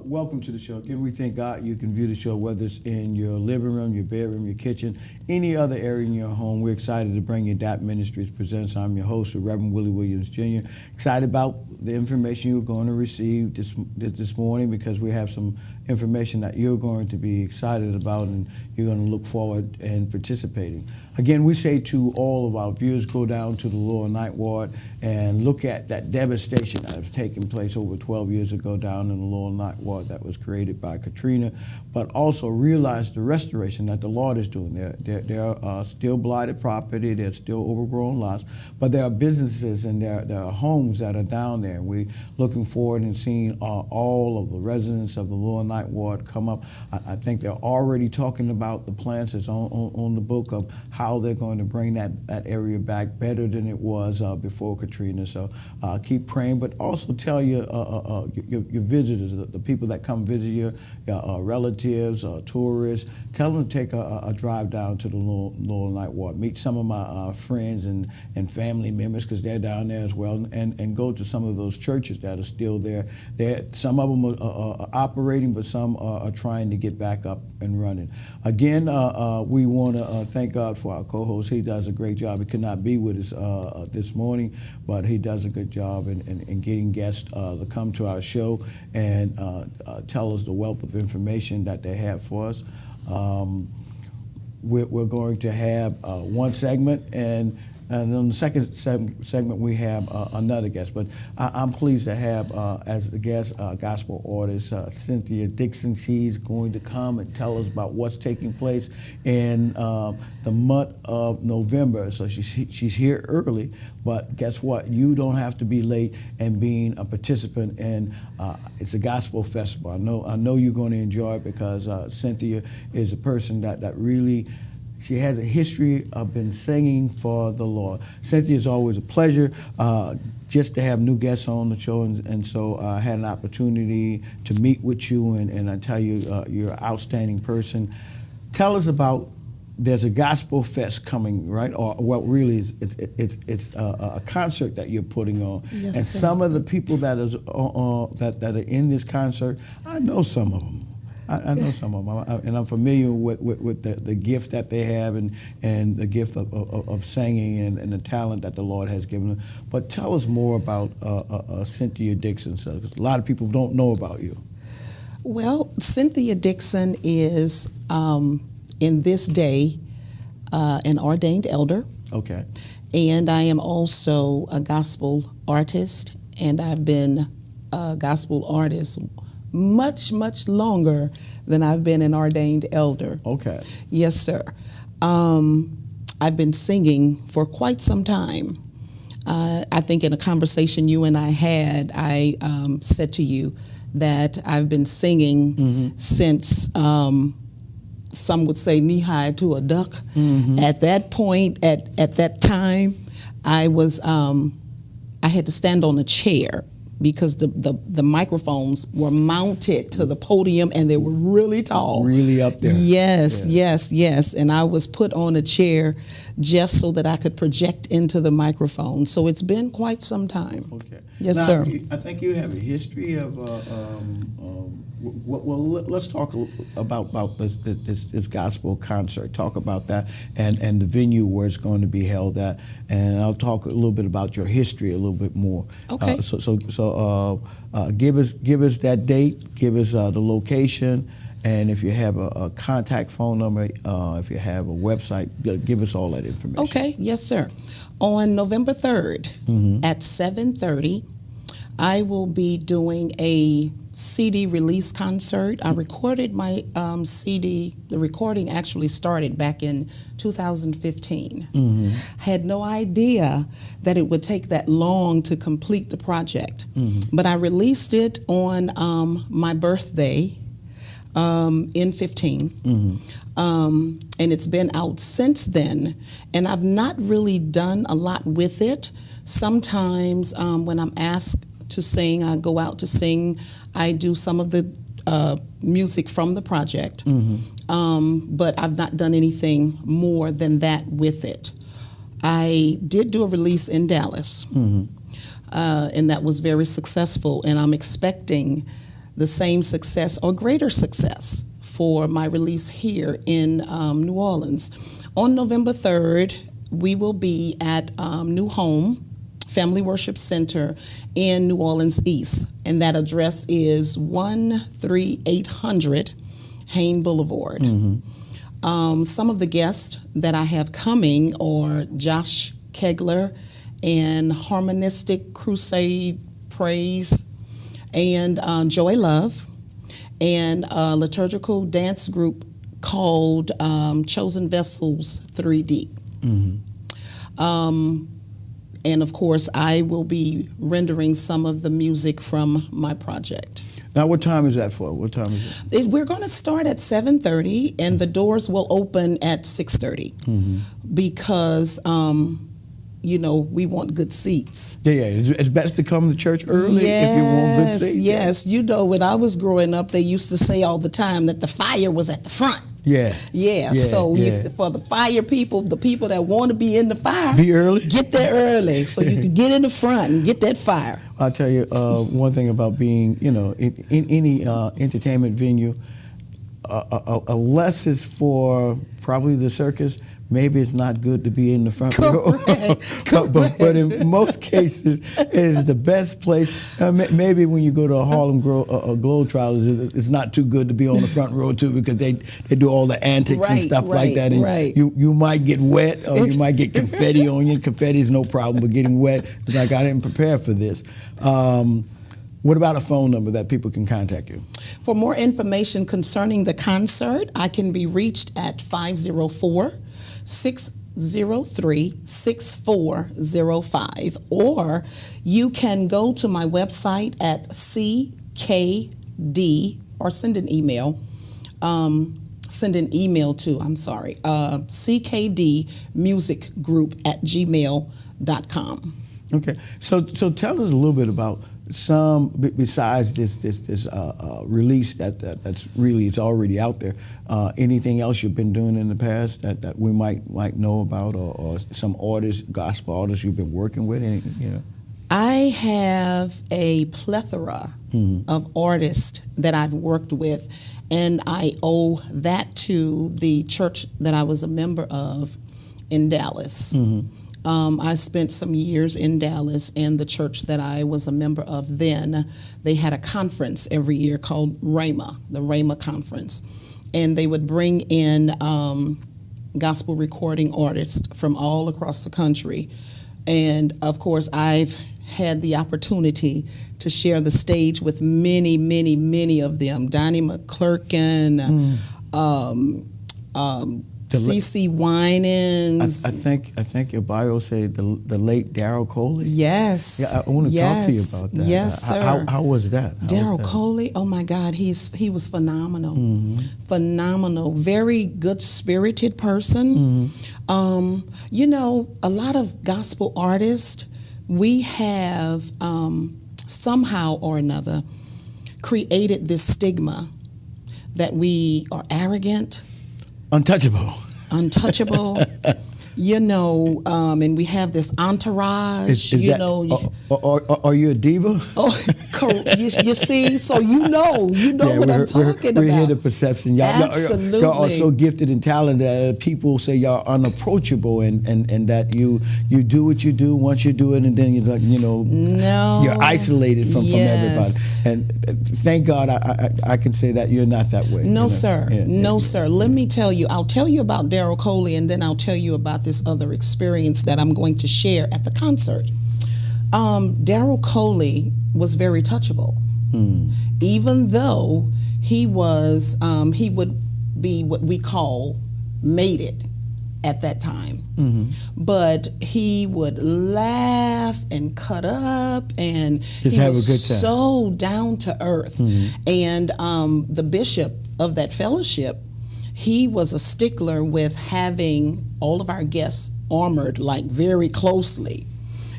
Welcome to the show. Again, we thank God you can view the show, whether it's in your living room, your bedroom, your kitchen, any other area in your home. We're excited to bring you DAP Ministries Presents. I'm your host, Reverend Willie Williams Jr. Excited about the information you're going to receive this morning, because we have some information that you're going to be excited about and you're going to look forward and participating. Again, we say to all of our viewers, go down to the Lower Ninth Ward and look at that devastation that has taken place over 12 years ago down in the Lower Ninth Ward that was created by Katrina, but also realize the restoration that the Lord is doing. There are still blighted property, there's still overgrown lots, but there are businesses and there are homes that are down there. We're looking forward and seeing all of the residents of the Lower Ninth Ward come up. I think they're already talking about the plans that's on the book of how they're going to bring that area back better than it was before Katrina. So keep praying, but also tell your visitors, the people that come visit you, your relatives, tourists, tell them to take a drive down to the Lower Ninth Ward. Meet some of my friends and family members, because they're down there as well, and go to some of those churches that are still there. Some of them are operating, but some are trying to get back up and running. Again, we want to thank God for our co-host. He does a great job. He could not be with us this morning, but he does a good job in getting guests to come to our show and tell us the wealth of information that they have for us. We're going to have one segment, and on the second segment we have another guest. But I'm pleased to have as the guest gospel artist Cynthia Dixon. She's going to come and tell us about what's taking place in the month of November. So she's here early, but guess what? You don't have to be late and being a participant in it's a gospel festival. I know you're going to enjoy it, because Cynthia is a person that really, she has a history of been singing for the Lord. Cynthia, is always a pleasure just to have new guests on the show, and so I had an opportunity to meet with you, and I tell you, you're an outstanding person. Tell us about, there's a gospel fest coming, right? Or what really is, it's a concert that you're putting on. Yes, and sir. Some of the people that are in this concert, I know some of them. I know some of them, and I'm familiar with the gift that they have and the gift of singing and the talent that the Lord has given them. But tell us more about Cynthia Dixon, because a lot of people don't know about you. Well, Cynthia Dixon is, in this day, an ordained elder. Okay. And I am also a gospel artist, and I've been a gospel artist much, much longer than I've been an ordained elder. Okay. Yes, sir. I've been singing for quite some time. I think in a conversation you and I had, I said to you that I've been singing since, some would say knee-high to a duck. At that point, at that time, I was, I had to stand on a chair, because the microphones were mounted to the podium, and they were really tall. Really up there. Yes, yeah. yes. And I was put on a chair just so that I could project into the microphone. So it's been quite some time. Okay. Yes, now, sir. I think you have a history of, well, let's talk about this gospel concert. Talk about that and the venue where it's going to be held at, and I'll talk a little bit about your history a little bit more. Okay. So give us that date, give us the location, and if you have a contact phone number, if you have a website, give us all that information. Okay, yes, sir. On November 3rd at 7:30, I will be doing a CD release concert. I recorded my CD. The recording actually started back in 2015. Had no idea that it would take that long to complete the project. But I released it on my birthday in 15. And it's been out since then. And I've not really done a lot with it. Sometimes when I'm asked to sing, I go out to sing. I do some of the music from the project, but I've not done anything more than that with it. I did do a release in Dallas, and that was very successful, and I'm expecting the same success or greater success for my release here in New Orleans. On November 3rd, we will be at New Home Family Worship Center in New Orleans East, and that address is 13800 Hain Boulevard. Some of the guests that I have coming are Josh Kegler and Harmonistic Crusade Praise, and Joy Love, and a liturgical dance group called Chosen Vessels 3D. And of course, I will be rendering some of the music from my project. Now, what time is that for? What time is it? We're going to start at 7:30, and the doors will open at 6:30 because, we want good seats. Yeah, it's best to come to church early if you want good seats. Yes, when I was growing up, they used to say all the time that the fire was at the front. For the fire people, the people that want to be in the fire, be early. Get there early so you can get in the front and get that fire. I'll tell you one thing about being, in any entertainment venue, unless it's for probably the circus, maybe it's not good to be in the front row. But in most cases, it is the best place. Maybe when you go to a Harlem Globetrotters, it's not too good to be on the front row too, because they do all the antics and stuff like that. And you might get wet, or you might get confetti on you. Confetti is no problem, but getting wet, it's like I didn't prepare for this. What about a phone number that people can contact you? For more information concerning the concert, I can be reached at 504-603-6405, or you can go to my website at CKD, or send an email to, CKDmusicgroup@gmail.com. Okay, so tell us a little bit about some, besides this release that's really, it's already out there. Anything else you've been doing in the past that we might know about, or some artists, gospel artists you've been working with? I have a plethora of artists that I've worked with, and I owe that to the church that I was a member of in Dallas. I spent some years in Dallas, and the church that I was a member of then, they had a conference every year called Rhema, the Rhema Conference. And they would bring in gospel recording artists from all across the country. And of course, I've had the opportunity to share the stage with many, many, many of them. Donnie McClurkin, CeCe Winans. I think your bio said the late Darryl Coley. Yes. Yeah, I want to talk to you about that. Yes, sir. How was that? Darryl Coley, oh my God, he was phenomenal. Phenomenal. Very good spirited person. A lot of gospel artists, we have somehow or another created this stigma that we are arrogant, untouchable, and we have this entourage. Are you a diva? Oh, you see, so you know what I'm talking about. We're here to perception. Absolutely. Y'all are so gifted and talented that people say y'all are unapproachable, and that you do what you do once you do it, and then you're like, no, you're isolated from everybody. And thank God I can say that you're not that way. No, sir. Sir. Let me tell you, I'll tell you about Darryl Coley, and then I'll tell you about this other experience that I'm going to share at the concert. Darryl Coley was very touchable, even though he would be what we call mated at that time. But he would laugh and cut up, and he was so down to earth. And the bishop of that fellowship, he was a stickler with having all of our guests armored like very closely,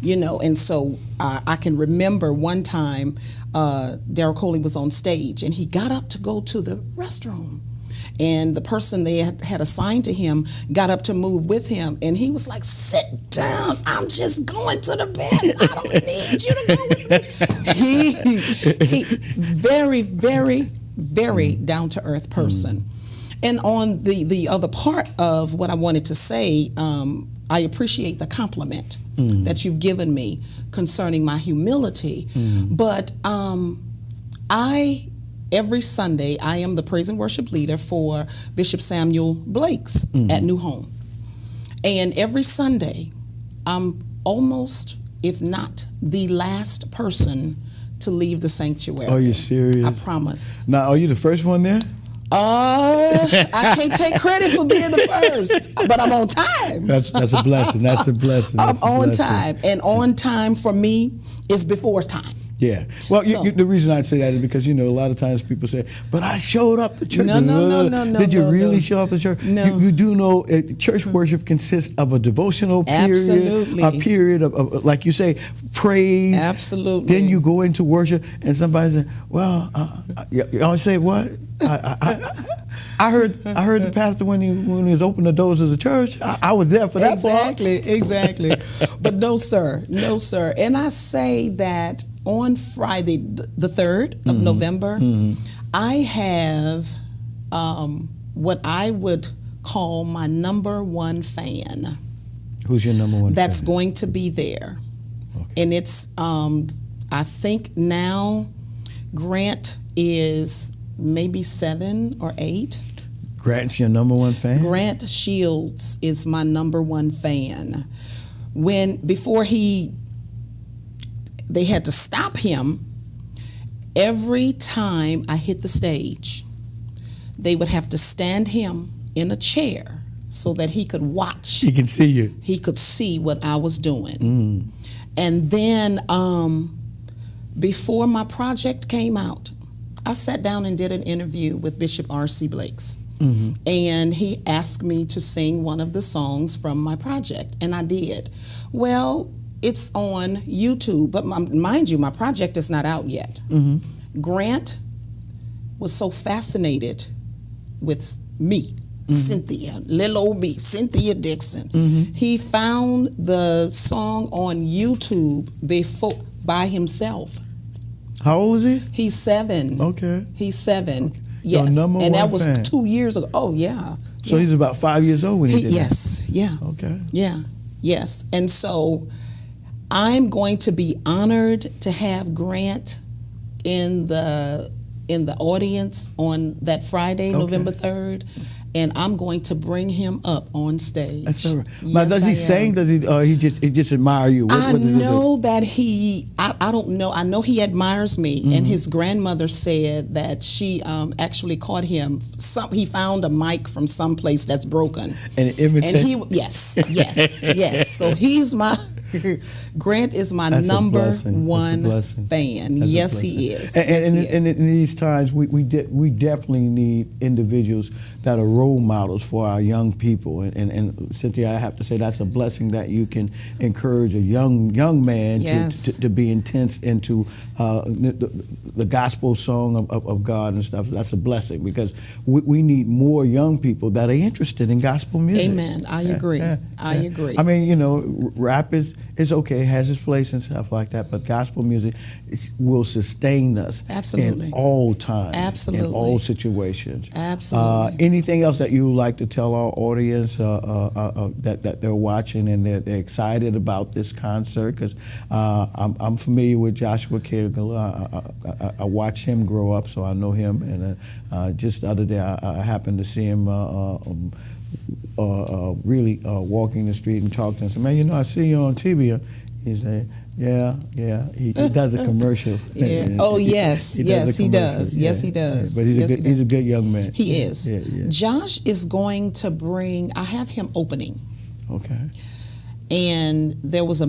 and so I can remember one time Darryl Coley was on stage, and he got up to go to the restroom, And the person they had assigned to him got up to move with him, and he was like, "Sit down. I'm just going to the bathroom. I don't need you to go with me." He very, very, very down to earth person. And on the other part of what I wanted to say, I appreciate the compliment that you've given me concerning my humility. But every Sunday, I am the praise and worship leader for Bishop Samuel Blake's at New Home. And every Sunday, I'm almost, if not the last person to leave the sanctuary. Are you serious? I promise. Now, are you the first one there? I can't take credit for being the first, but I'm on time. That's a blessing. That's a blessing. I'm on time, and on time for me is before time. Yeah. Well, the reason I say that is because, a lot of times people say, "But I showed up at church." No. Did you really show up at church? No. You do know church worship consists of a devotional period, Absolutely. a period of, like you say, praise. Absolutely. Then you go into worship, and somebody says, "Well, you always say what?" I heard the pastor when he was opening the doors of the church. I was there for that part. Exactly. But no, sir. And I say that on Friday, the 3rd of November, I have what I would call my number one fan. Who's your number one That's fan? going to be there. Okay. And it's, I think now Grant is maybe 7 or 8. Grant's your number one fan? Grant Shields is my number one fan. Before they had to stop him, every time I hit the stage, they would have to stand him in a chair so that he could watch. He can see you. He could see what I was doing. And then before my project came out, I sat down and did an interview with Bishop R.C. Blake's. And he asked me to sing one of the songs from my project, and I did. Well, it's on YouTube, but mind you, my project is not out yet. Grant was so fascinated with me, Cynthia, little old me, Cynthia Dixon. He found the song on YouTube by himself. How old is he? He's 7. Okay. He's 7. Okay. Yes. Your number and that one was fan. 2 years ago. Oh, yeah. So he's about 5 years old when he did Yes. Yeah. that? Okay. Yeah. Yes. And so I'm going to be honored to have Grant in the audience on that Friday, November 3rd. And I'm going to bring him up on stage. That's all right. Yes, Now, does he I sing? am. Does he just admire you? I What does he do? know that I don't know. I know he admires me, and his grandmother said that she actually caught him. He found a mic from someplace that's broken, And imitate. yes. So he's my Grant is my That's a number blessing. one That's a blessing. fan. That's a Yes, blessing. he is. And, Yes, and, he and is. in these times, we definitely need individuals that are role models for our young people. And Cynthia, I have to say that's a blessing that you can encourage a young man Yes. to be intense into the gospel song of God and stuff. That's a blessing because we need more young people that are interested in gospel music. Amen. I agree. I agree. I mean, rap is okay, has its place and stuff like that, but gospel music will sustain us Absolutely. in all times, Absolutely. in all situations. Absolutely. Anything else that you would like to tell our audience that they're watching and they're excited about this concert? Because I'm familiar with Joshua Kegel. I watched him grow up, so I know him. And just the other day, I happened to see him really walking the street and talking to him. I said, "Man, I see you on TV." He said, "Yeah." He does a commercial. Yeah. Oh, yes. He Yes, he commercial. does. Yes, he does. But he's Yes, he he's a good young man. He is. Yeah. Josh is going to I have him opening. Okay. And there was a